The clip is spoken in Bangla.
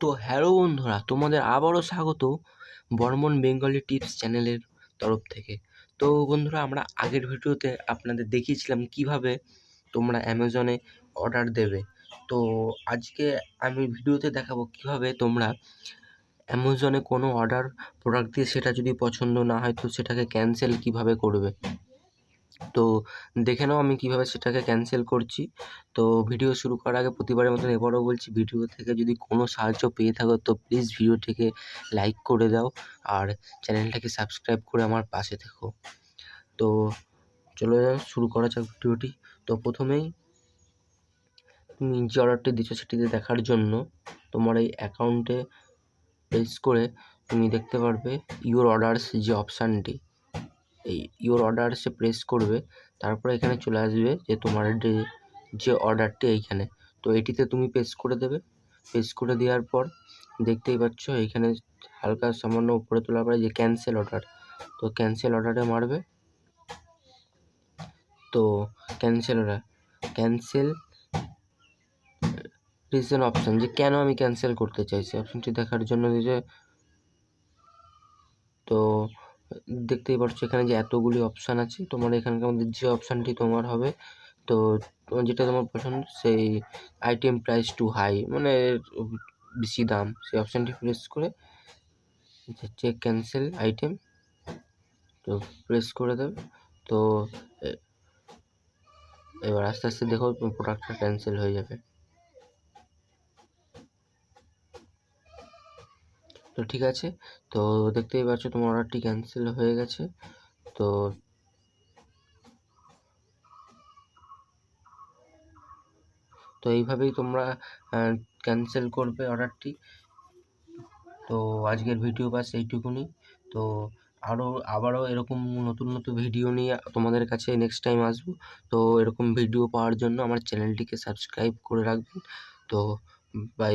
তো হ্যালো বন্ধুরা, তোমাদের আবারও স্বাগত বর্মন বেঙ্গলি টিপস চ্যানেলের তরফ থেকে। তো বন্ধুরা, আমরা আগের ভিডিওতে আপনাদের দেখিয়েছিলাম কিভাবে তোমরা অ্যামাজনে অর্ডার দেবে। তো আজকে আমি ভিডিওতে দেখাবো কিভাবে তোমরা অ্যামাজনে কোনো অর্ডার প্রোডাক্ট দিয়ে সেটা যদি পছন্দ না হয় তো সেটাকে ক্যান্সেল কিভাবে করবে। তো দেখে নাও আমি কিভাবে সেটাকে ক্যান্সেল করছি। তো ভিডিও শুরু করার আগে প্রতিবারের মতন এবারও বলছি, ভিডিও থেকে যদি কোনো সাহায্য পেয়ে থাকো তো প্লিজ ভিডিওটিকে লাইক করে দাও আর চ্যানেলটাকে সাবস্ক্রাইব করে আমার পাশে থেকো। তো চলো শুরু করা যাক ভিডিওটি। তো প্রথমেই তুমি যে অর্ডারটি দিচ্ছ সেটিতে দেখার জন্য তোমার এই অ্যাকাউন্টে প্রেস করে তুমি দেখতে পারবে ইওর অর্ডারস যে অপশানটি, এই ইওর অর্ডারসে প্রেস করবে। তারপরে এখানে চলে আসবে যে তোমার যে অর্ডারটি এইখানে, তো এটিতে তুমি প্রেস করে দেবে। প্রেস করে দেওয়ার পর দেখতেই পাচ্ছ এইখানে হালকা সামান্য উপরে তোলার পরে যে ক্যান্সেল অর্ডার, তো ক্যান্সেল অর্ডারে মারবে। তো ক্যান্সেল রিজন অপশান, যে কেন আমি ক্যান্সেল করতে চাইছি অপশানটি দেখার জন্য যে, তো দেখতেই পাচ্ছ এখানে যে এতগুলি অপশান আছে, তোমার এখানকার মধ্যে যে অপশানটি তোমার হবে, তো যেটা তোমার পছন্দ, সেই আইটেম প্রাইস টু হাই মানে বেশি দাম, সেই অপশানটি প্রেস করে চেক ক্যান্সেল আইটেম তো প্রেস করে দেবে। তো এবার আস্তে আস্তে দেখো প্রোডাক্টটা ক্যান্সেল হয়ে যাবে। তো ঠিক আছে, তো দেখতেই পাচ্ছ তোমার অর্ডারটি ক্যান্সেল হয়ে গেছে। তো এইভাবেই তোমরা ক্যান্সেল করবে অর্ডারটি। তো আজকের ভিডিও বাস এইটুকুনি। তো আবারও এরকম নতুন নতুন ভিডিও নিয়ে তোমাদের কাছে নেক্সট টাইম আসবো। তো এরকম ভিডিও পাওয়ার জন্য আমার চ্যানেলটিকে সাবস্ক্রাইব করে রাখবেন। তো বাই।